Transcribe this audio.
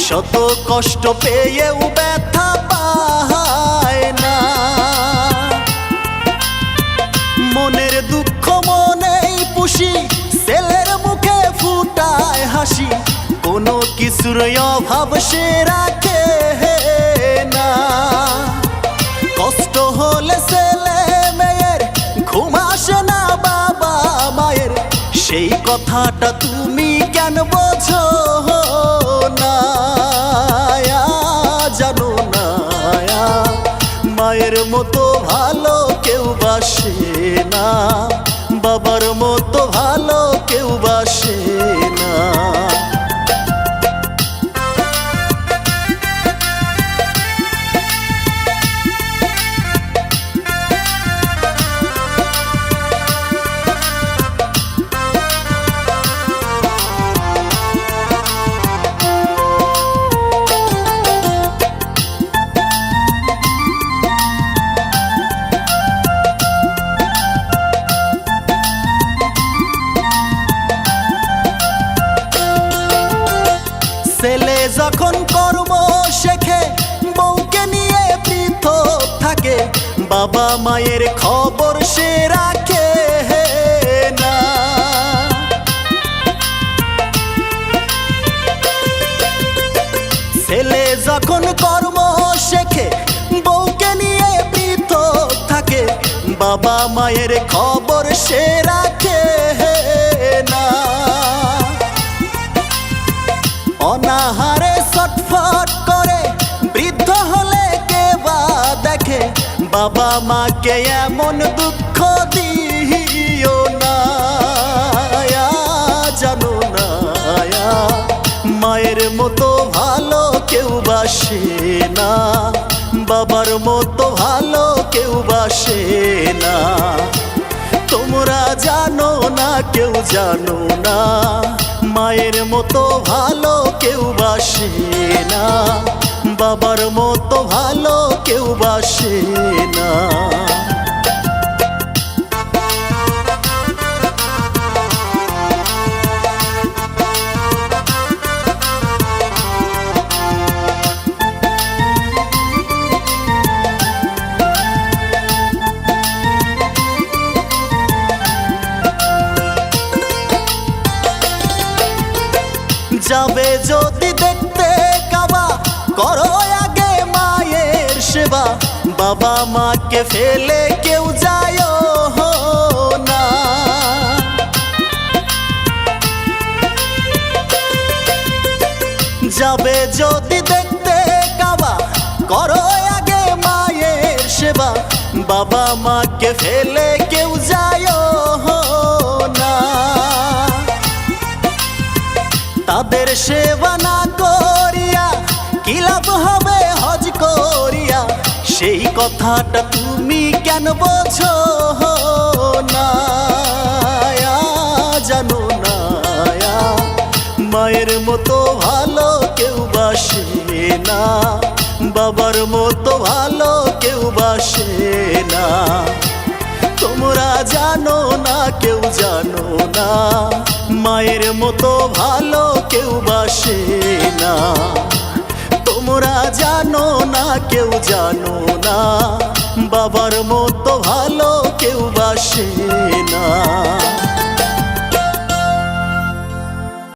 শত কষ্ট পেয়েও ব্যথা পায় না। মনের দুঃখ মনেই পুষি, ছেলের মুখে ফুটায় হাসি, কোনো কিছুর অভাব সে রাখে না। কষ্ট হলে ছেলে মেয়ের ঘুম আসে না বাবা মায়ের, সেই কথাটা তুমি কেন বোঝো না? জানো না মায়ের মতো ভালো কেউ বাসে না, বাবার মতো ভালো কেউ বাসে না। ছেলে যখন কর্ম শেখে, বউকে নিয়ে পৃথক থাকে, বাবা মায়ের খবর সে রাখে না। ছেলে যখন কর্ম শেখে, বউকে নিয়ে পৃথক থাকে, বাবা মায়ের খবর সে রাখে না। অনাহারে ছটফট করে বৃদ্ধ হলে কে বা দেখে, বাবা মাকে এমন দুঃখ দিও না। জানো না মায়ের মতো ভালো কেউ বাসে না, বাবার মতো ভালো কেউ বাসে না। তোমরা জানো না, কেউ জানো না, মায়ের মতো ভালো কেউ বাসে না, বাবার মতো ভালো কেউ বাসে না। যাবে যদি দেখতে কাবা, করো আগে মায়ের সেবা, বাবা মাকে ফেলে কেউ যায় না। যাবে যদি দেখতে কাবা, করো আগে মায়ের সেবা, বাবা মাকে ফেলে কেউ যায় না। তাদের সেবা না করিয়া কি লাভ হবে হজ করিয়া, সেই কথাটা তুমি কেন বোঝো না? জানো না মায়ের মতো ভালো কেউ বাসে না, বাবার মতো ভালো কেউ বাসে না। তোমরা জানো না, কেউ জানো না, মায়ের মতো ভালো কেউ বাসে না। তোমরা জানো না, কেউ জানো না, বাবার মতো ভালো কেউ বাসে